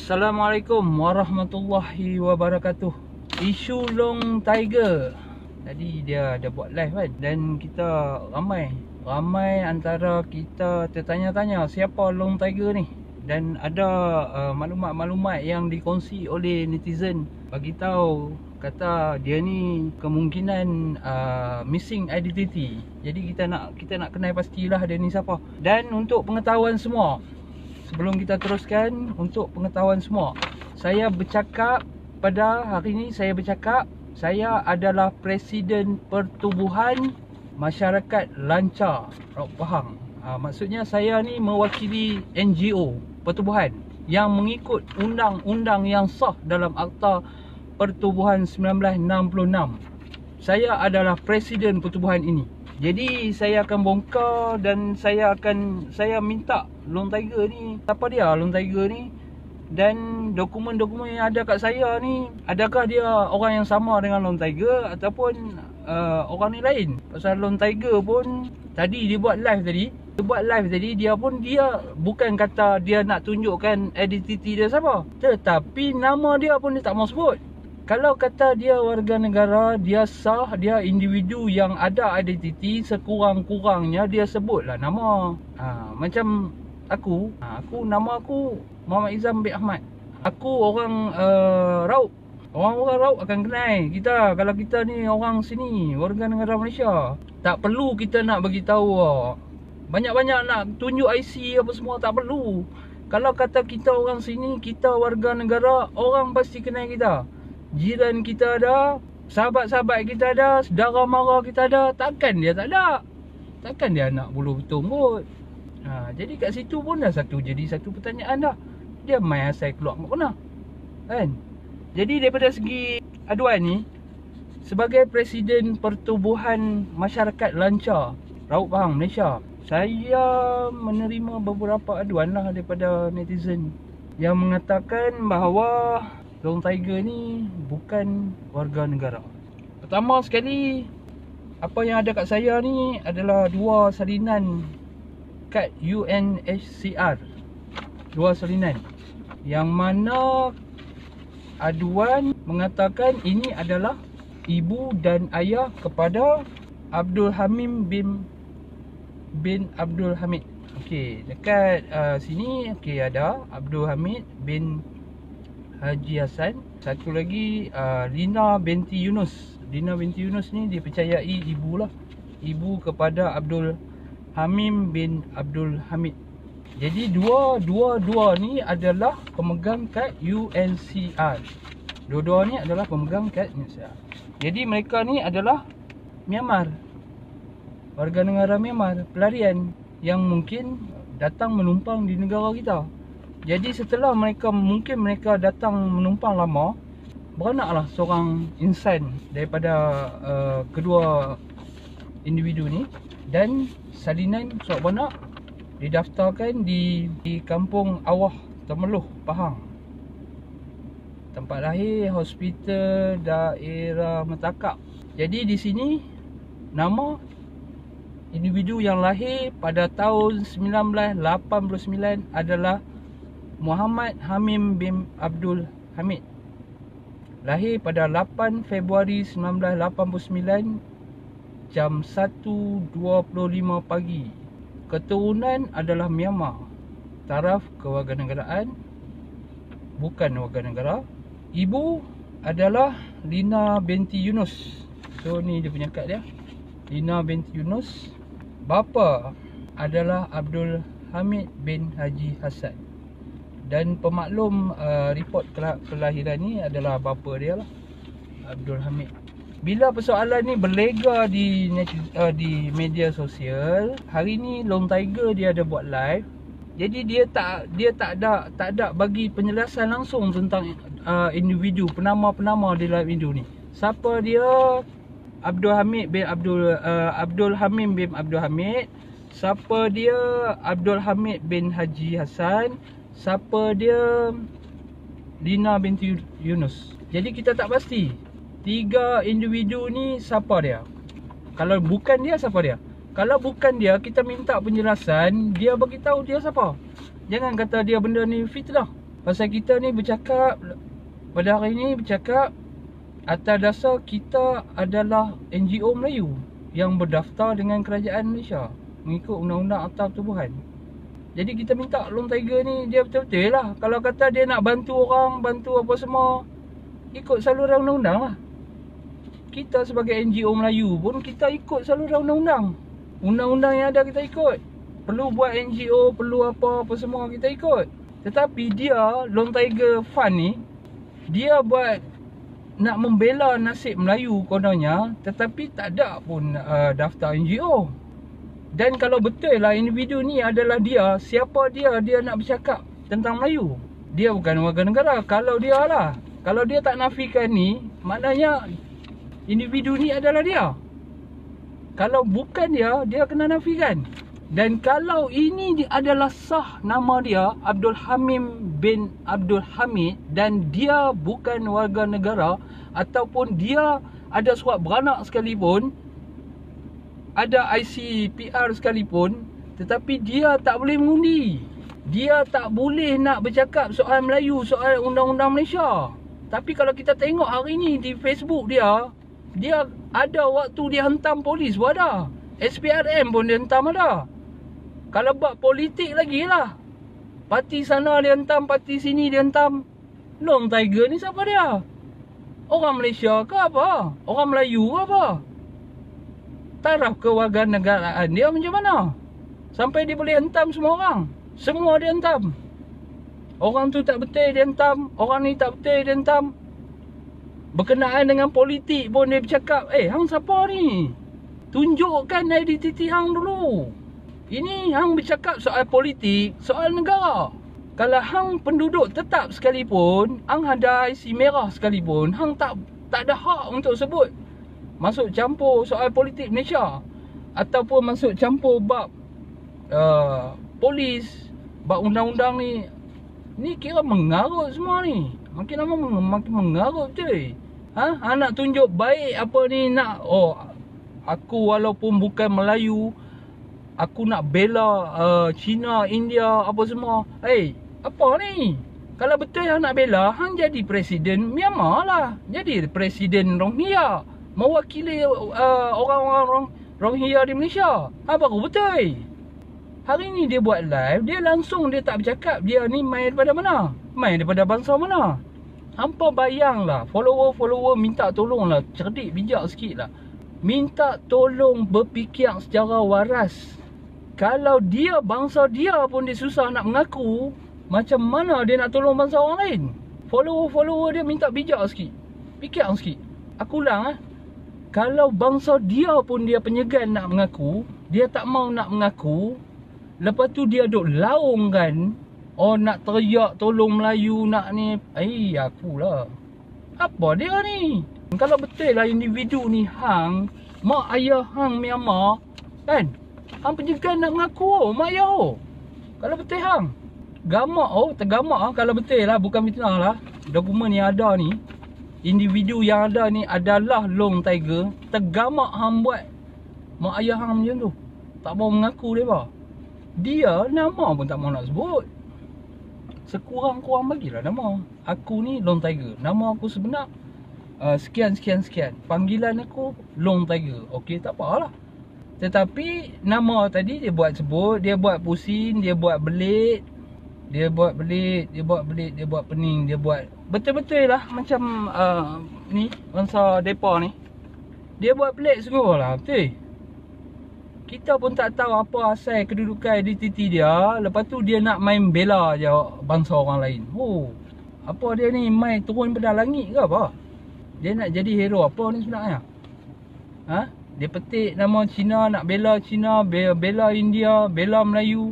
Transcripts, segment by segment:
Assalamualaikum warahmatullahi wabarakatuh. Isu Long Tiger. Tadi dia ada buat live kan, dan kita ramai antara kita tertanya-tanya siapa Long Tiger ni. Dan ada maklumat-maklumat yang dikongsi oleh netizen bagi tahu kata dia ni kemungkinan missing identity. Jadi kita nak kenal pastilah dia ni siapa. Dan untuk pengetahuan semua, sebelum kita teruskan, untuk pengetahuan semua, saya bercakap pada hari ini, saya adalah Presiden Pertubuhan Masyarakat Lancar Raub Pahang. Maksudnya saya ni mewakili NGO pertubuhan yang mengikut undang-undang yang sah dalam Akta Pertubuhan 1966. Saya adalah Presiden Pertubuhan ini. Jadi saya akan bongkar dan saya minta Long Tiger ni, siapa dia Long Tiger ni, dan dokumen-dokumen yang ada kat saya ni, adakah dia orang yang sama dengan Long Tiger ataupun orang ni lain. Pasal Long Tiger pun tadi dia buat live tadi, dia bukan kata dia nak tunjukkan identiti dia siapa, tetapi nama dia pun dia tak mau sebut. Kalau kata dia warga negara, dia sah, dia individu yang ada identiti, sekurang-kurangnya dia sebutlah nama. Macam aku, nama aku Muhammad Izam bin Ahmad. Aku orang Raub. Orang-orang Raub akan kenal kita kalau kita ni orang sini, warga negara Malaysia. Tak perlu kita nak bagi tahu banyak-banyak nak tunjuk IC apa semua, tak perlu. Kalau kata kita orang sini, kita warga negara, orang pasti kenal kita. Jiran kita ada, sahabat-sahabat kita ada, saudara mara kita ada. Takkan dia tak ada? Takkan dia nak bulu betung-but? Jadi kat situ pun dah jadi satu pertanyaan dah. Dia main asal keluar kat mana, kan? Jadi daripada segi aduan ni, sebagai Presiden Pertubuhan Masyarakat Lancar Raub Pahang Malaysia, saya menerima beberapa aduan lah daripada netizen yang mengatakan bahawa Long Tiger ni bukan warga negara. Pertama sekali, apa yang ada kat saya ni adalah dua salinan kad UNHCR. Dua salinan yang mana aduan mengatakan ini adalah ibu dan ayah kepada Abdul Hamim bin Abdul Hamid. Okey, dekat sini ada Abdul Hamid bin Haji Hassan. Satu lagi Lina binti Yunus. Lina binti Yunus ni dipercayai ibu kepada Abdul Hamim bin Abdul Hamid. Jadi dua ni adalah pemegang kad UNHCR. Dua-dua ni adalah pemegang kad UNHCR. Jadi mereka ni adalah Myanmar, warga negara Myanmar, pelarian yang mungkin datang menumpang di negara kita. Jadi setelah mereka datang menumpang lama, beranaklah seorang insan daripada kedua individu ni, dan salinan surat beranak didaftarkan di Kampung Awah, Temeloh, Pahang. Tempat lahir Hospital Daerah Metakak. Jadi di sini nama individu yang lahir pada tahun 1989 adalah Muhammad Hamim bin Abdul Hamid. Lahir pada 8 Februari 1989 jam 1.25 pagi. Keturunan adalah Myanmar. Taraf kewarganegaraan bukan warga negara. Ibu adalah Lina binti Yunus. So ni dia punya kad dia, Lina binti Yunus. Bapa adalah Abdul Hamid bin Haji Hassan. Dan pemaklum report kelahiran ni adalah bapa dia lah, Abdul Hamid. Bila persoalan ni berlega di media sosial, hari ni Long Tiger dia ada buat live. Jadi dia tak ada bagi penjelasan langsung tentang individu, penama-penama di live video ni. Siapa dia Abdul Hamid bin Abdul Hamim bin Abdul Hamid, siapa dia Abdul Hamid bin Haji Hassan, siapa dia Lina binti Yunus. Jadi kita tak pasti tiga individu ni siapa dia. Kalau bukan dia, siapa dia? Kalau bukan dia, kita minta penjelasan, dia bagi tahu dia siapa. Jangan kata dia benda ni fitnah. Pasal kita ni bercakap pada hari ni, bercakap atas dasar kita adalah NGO Melayu yang berdaftar dengan kerajaan Malaysia mengikut Undang-Undang Akta Pertubuhan. Jadi kita minta Long Tiger ni dia betul-betul lah. Kalau kata dia nak bantu orang, bantu apa semua, ikut saluran undang-undang lah. Kita sebagai NGO Melayu pun kita ikut saluran undang-undang. Undang-undang yang ada kita ikut. Perlu buat NGO, perlu apa semua kita ikut. Tetapi dia, Long Tiger Fund ni, dia buat nak membela nasib Melayu kononnya, tetapi tak ada pun daftar NGO. Dan kalau betul lah individu ni adalah dia, siapa dia nak bercakap tentang Melayu? Dia bukan warga negara. Kalau dia lah, kalau dia tak nafikan ni, maknanya individu ni adalah dia. Kalau bukan dia kena nafikan. Dan kalau ini adalah sah nama dia, Abdul Hamim bin Abdul Hamid, dan dia bukan warga negara, ataupun dia ada surat beranak sekalipun, ada ICPR sekalipun, tetapi dia tak boleh mengundi. Dia tak boleh nak bercakap soal Melayu, soal undang-undang Malaysia. Tapi kalau kita tengok hari ni di Facebook dia ada waktu dia hentam polis pun ada. SPRM pun dia hentam ada. Kalau buat politik lagi lah, parti sana dia hentam, parti sini dia hentam. Long Tiger ni siapa dia? Orang Malaysia ke apa? Orang Melayu ke apa? Taraf kewarganegaraan dia macam mana? Sampai dia boleh hentam semua orang. Semua dia hentam. Orang tu tak betul dia hentam, orang ni tak betul dia hentam. Berkenaan dengan politik pun dia bercakap, hang siapa ni? Tunjukkan identiti hang dulu. Ini hang bercakap soal politik, soal negara. Kalau hang penduduk tetap sekalipun, hang ada IC merah sekalipun, hang tak ada hak untuk sebut masuk campur soal politik Malaysia, ataupun masuk campur bab polis, bab undang-undang ni. Ni kira mengarut semua ni. Makin lama makin mengarut betul. Hang nak tunjuk baik apa ni, nak aku walaupun bukan Melayu, aku nak bela China, India, apa semua. Apa ni? Kalau betul hang nak bela, hang jadi presiden Myanmar lah. Jadi presiden Rohingya, mewakili orang-orang Rohingya di Malaysia. Baru betul. Hari ni dia buat live, dia langsung dia tak bercakap dia ni main daripada mana? Main daripada bangsa mana? Hampa bayanglah, follower minta tolong lah, cerdik bijak sikit lah. Minta tolong berfikir secara waras. Kalau dia, bangsa dia pun dia susah nak mengaku, macam mana dia nak tolong bangsa orang lain? Follower dia minta bijak sikit, fikir sikit. Aku ulang kalau bangsa dia pun dia penyegan nak mengaku, dia tak mau nak mengaku, lepas tu dia duk laungkan, nak teriak tolong Melayu, nak ni. Akulah. Apa dia ni? Kalau betul lah individu ni hang, mak ayah hang Myanmar, kan? Hang penyegan nak mengaku mak ayah. Kalau betul hang gamak tergamak kalau betul lah, bukan fitnah lah. Dokumen yang ada ni, individu yang ada ni adalah Long Tiger. Tergamak hang buat mak ayah hang macam tu, tak mau mengaku dia nama pun tak mau nak sebut. Sekurang-kurang bagilah nama. Aku ni Long Tiger, nama aku sebenar sekian. Panggilan aku Long Tiger. Okey, tak apalah. Tetapi nama tadi dia buat sebut, dia buat pusing, dia buat belit, dia buat pening, dia buat betul-betul lah macam ni bangsa depa ni. Dia buat pelik semua lah, betul. Kita pun tak tahu apa asal kedudukan identiti dia. Lepas tu dia nak main bela je bangsa orang lain. Apa dia ni, main turun pada langit ke apa? Dia nak jadi hero apa ni sebenarnya? Dia petik nama Cina, nak bela Cina, bela India, bela Melayu.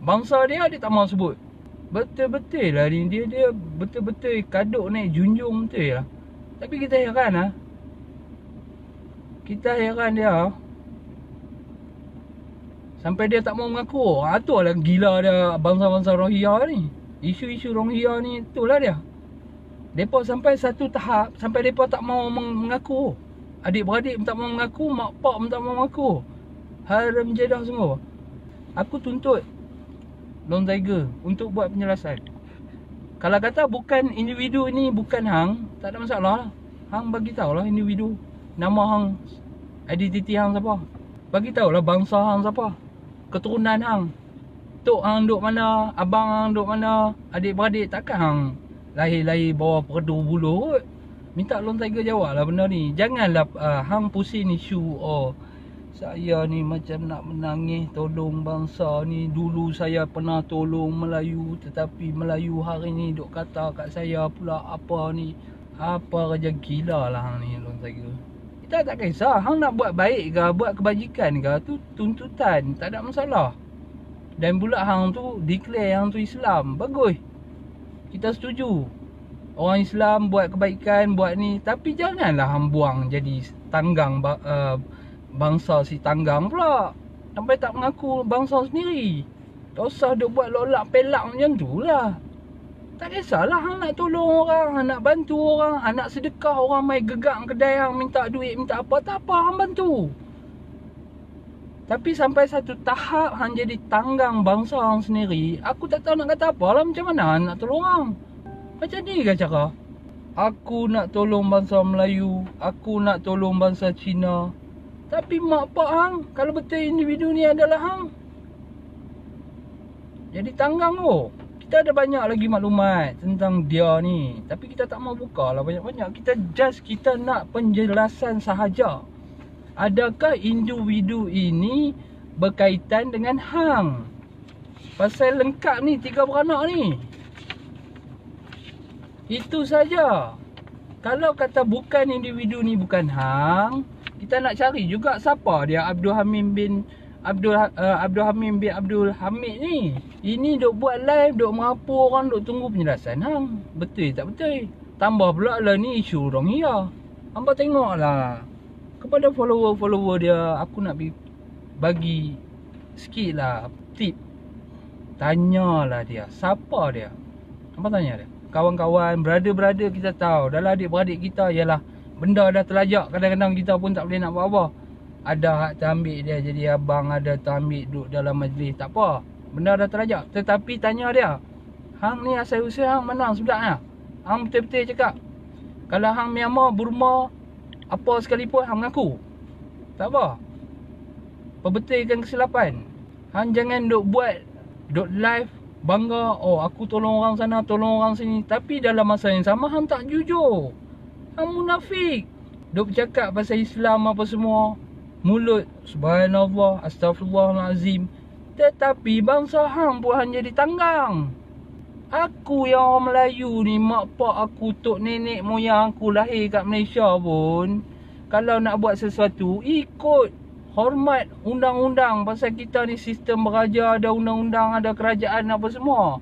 Bangsa dia tak mau sebut. Betul-betul lah ni, dia betul-betul kaduk naik junjung betul lah. Tapi kita heran dia sampai dia tak mau mengaku. Tu lah gila dia bangsa-bangsa Rohingya ni. Isu-isu Rohingya ni, itulah dia. Mereka sampai satu tahap, sampai mereka tak mau mengaku. Adik-beradik pun tak mau mengaku, mak pak pun tak mau mengaku. Haram jedah semua. Aku tuntut Long Tiger untuk buat penjelasan. Kalau kata bukan individu ni, bukan hang, tak ada masalah lah. Hang bagi tahulah individu, nama hang, identiti hang siapa. Bagi tahulah bangsa hang siapa, keturunan hang, tok hang duk mana, abang hang duk mana, adik-beradik. Takkan hang lahir-lahir bawah perdu buluh kot. Minta Long Tiger jawab lah benda ni. Janganlah hang pusing isu saya ni macam nak menangis tolong bangsa ni. Dulu saya pernah tolong Melayu, tetapi Melayu hari ni duk kata kat saya pula apa ni. Apa kerja gila lah hang ni Long Tiger. Kita tak kisah hang nak buat baik ke, buat kebajikan ke, tu tuntutan, tak ada masalah. Dan pula hang tu declare hang tu Islam, bagus, kita setuju. Orang Islam buat kebaikan, buat ni. Tapi janganlah hang buang jadi tanggang bangsa si tanggang pula. Sampai tak mengaku bangsa sendiri. Tak usah duk buat lolak pelak macam tu lah. Tak kisahlah hang nak tolong orang, hang nak bantu orang, hang nak sedekah orang mai gegak kedai hang minta duit, minta apa, tak apa, hang bantu. Tapi sampai satu tahap hang jadi tanggang bangsa hang sendiri, aku tak tahu nak kata apa lah. Macam mana hang nak tolong orang? Macam ni ke cara? Aku nak tolong bangsa Melayu, aku nak tolong bangsa Cina. Tapi mak pak hang, kalau betul individu ni adalah hang, jadi tanggang tu. Kita ada banyak lagi maklumat tentang dia ni, tapi kita tak mau buka lah banyak-banyak. Kita nak penjelasan sahaja. Adakah individu ini berkaitan dengan hang? Pasal lengkap ni, 3 beranak ni. Itu saja. Kalau kata bukan individu ni, bukan hang, kita nak cari juga siapa dia Abdul Hamid bin Abdul Hamid ni. Ini duk buat live, duk merapu orang, duk tunggu penjelasan hang. Betul tak betul? Tambah pula lah ni isu Rohingya. Hangpa tengoklah. Kepada follower-follower dia, aku nak bagi sikit lah tip. Tanyalah dia, siapa dia? Hangpa tanya dia. Kawan-kawan, brother-brother kita tahu, dalam adik-beradik kita ialah benda dah terlajak. Kadang-kadang kita pun tak boleh nak buat apa. Ada hak terambil dia jadi abang, ada terambil duduk dalam majlis, tak apa. Benda dah terlajak. Tetapi tanya dia, hang ni asal usul hang mana sebenarnya? Hang betul-betul cakap. Kalau hang Myanmar, Burma, apa sekalipun hang mengaku. Tak apa. Perbetulkan kesilapan. Hang jangan duk buat, duk live bangga, oh aku tolong orang sana, tolong orang sini. Tapi dalam masa yang sama hang tak jujur. Hang munafik. Duk bercakap pasal Islam apa semua. Mulut subhanallah, astaghfirullahalazim. Tetapi bangsa hang pun hang jadi tanggang. Aku yang orang Melayu ni, mak pak aku, tok nenek moyang aku lahir kat Malaysia pun, kalau nak buat sesuatu, ikut hormat undang-undang. Pasal kita ni sistem beraja, ada undang-undang, ada kerajaan apa semua.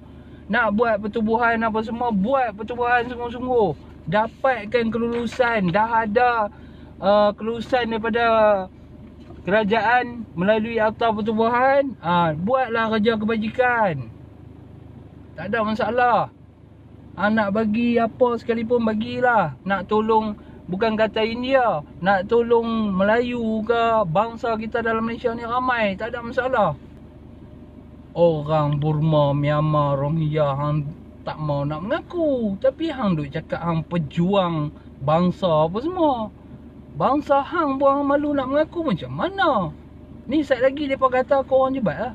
Nak buat pertubuhan apa semua, buat pertubuhan sungguh-sungguh. Dapatkan kelulusan. Dah ada kelulusan daripada kerajaan melalui akta pertubuhan. Buatlah kerja kebajikan. Tak ada masalah. Nak bagi apa sekalipun, bagilah. Nak tolong, bukan kata India, nak tolong Melayu ke, bangsa kita dalam Malaysia ni ramai, tak ada masalah. Orang Burma, Myanmar, Rohingya, hang tak mau nak mengaku. Tapi hang duk cakap hang pejuang bangsa apa semua. Bangsa hang pun hang malu nak mengaku, macam mana? Ni sat lagi mereka kata aku orang jebat lah.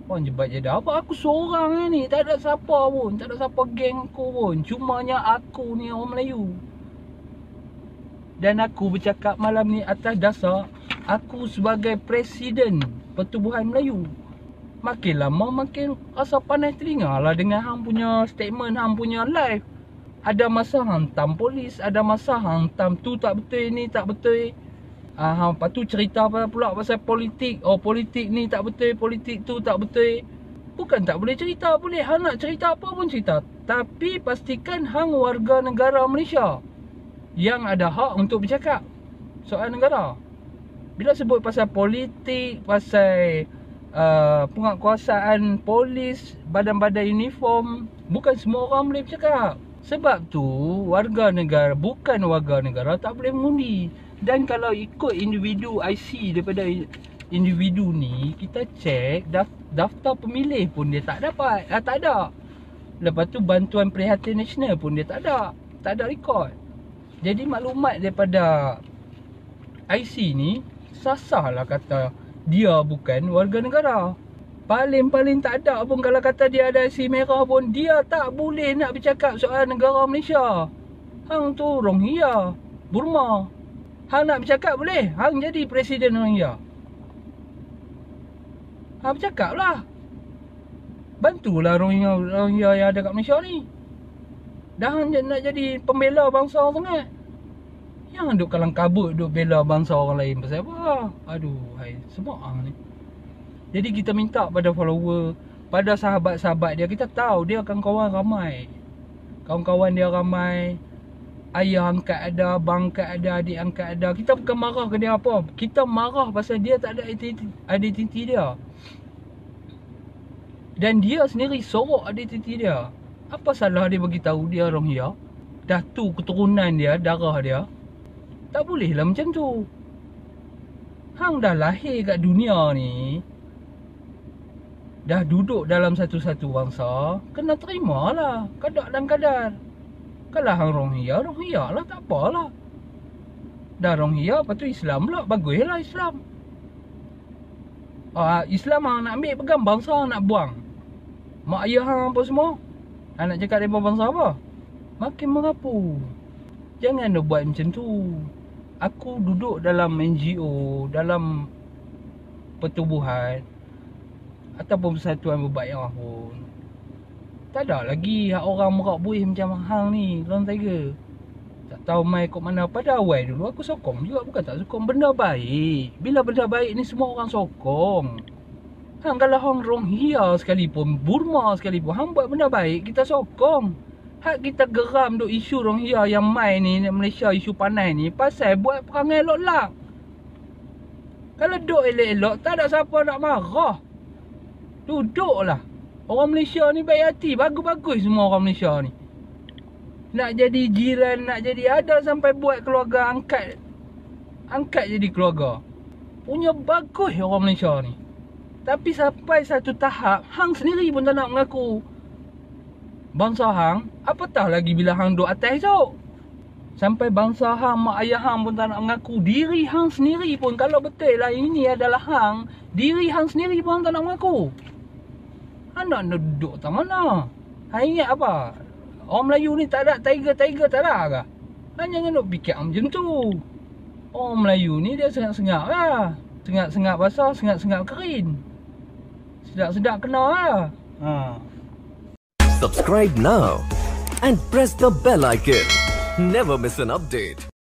Orang jebat je dah. Apa aku seorang ni, tak ada siapa pun, tak ada siapa geng aku pun. Cumanya aku ni orang Melayu. Dan aku bercakap malam ni atas dasar aku sebagai Presiden Pertubuhan Melayu. Makin lama makin rasa panas telinga lah dengan hang punya statement, hang punya live. Ada masa hantam polis, ada masa hantam tu tak betul, ni tak betul. Lepas tu cerita pula pasal politik. Oh politik ni tak betul, politik tu tak betul. Bukan tak boleh cerita, boleh. Hang nak cerita apa pun cerita. Tapi pastikan hang warga negara Malaysia yang ada hak untuk bercakap soal negara. Bila sebut pasal politik, pasal penguatkuasaan polis, badan-badan uniform, bukan semua orang boleh bercakap. Sebab tu warga negara, bukan warga negara, tak boleh mengundi. Dan kalau ikut individu IC daripada individu ni, kita cek daftar pemilih pun dia tak dapat. Tak ada. Lepas tu bantuan Prihatin Nasional pun dia tak ada rekod. Jadi maklumat daripada IC ni sasarlah kata dia bukan warga negara. Paling tak ada pun kalau kata dia ada IC merah pun, dia tak boleh nak bercakap soal negara Malaysia. Hang tu Rohingya, Burma. Hang nak bercakap boleh, hang jadi presiden Rohingya. Hang bercakap lah. Bantulah Rohingya yang ada kat Malaysia ni. Dah hang nak jadi pembela bangsa sangat. Yang duk kalang kabut duk bela bangsa orang lain pasal apa? Aduh, hai, semua hang ni. Jadi kita minta pada follower, pada sahabat-sahabat dia, kita tahu dia kawan-kawan ramai. Kawan-kawan dia ramai. Ayah angkat ada, abang angkat ada, adik angkat ada. Kita bukan marah ke dia apa. Kita marah pasal dia tak ada identiti dia. Dan dia sendiri sorok identiti dia. Apa salah dia bagi tahu dia Rohingya? Dah tu keturunan dia, darah dia. Tak boleh lah macam tu. Hang dah lahir kat dunia ni, dah duduk dalam satu-satu bangsa, kena terima lah kadar dan kadar. Kalau hang Rohingya lah, tak apalah. Dah Rohingya, lepas tu Islam pula, baguslah Islam. Islam hang nak ambil, pegang bangsa hang nak buang. Mak ayah hang apa semua, hang nak cakap daripada bangsa apa? Makin merapu. Jangan dah buat macam tu. Aku duduk dalam NGO, dalam pertubuhan ataupun persatuan berbayar pun, tak ada lagi orang merak buih macam hang ni, Lone Tiger. Tak tahu mai kok mana. Pada awal dulu aku sokong juga, bukan tak sokong. Benda baik, bila benda baik ni semua orang sokong. Hang kalau hang Rohingya sekalipun, Burma sekalipun, hang buat benda baik, kita sokong. Hak kita geram duk isu Rohingya yang mai ni, Malaysia isu panas ni, pasal buat perangai elok-elok. Kalau duk elok-elok, tak ada siapa nak marah. Duduklah. Orang Malaysia ni baik hati, bagus-bagus semua orang Malaysia ni. Nak jadi jiran, nak jadi ada sampai buat keluarga, angkat jadi keluarga. Punya bagus orang Malaysia ni. Tapi sampai satu tahap, hang sendiri pun tak nak mengaku bangsa hang, apatah lagi bila hang duduk atas esok. Sampai bangsa hang, mak ayah hang pun tak nak mengaku. Diri hang sendiri pun, kalau betul lah ini adalah hang, diri hang sendiri pun hang tak nak mengaku. Hang nak duduk tak mana? Hang ingat apa? Orang Melayu ni tak ada tiger tak ada ke? Hang jangan duk fikir macam tu. Orang Melayu ni dia sengak-sengak lah. Sengak-sengak basah, sengak-sengak kering. Sedap-sedap kena lah. Subscribe now and press the bell icon. Never miss an update.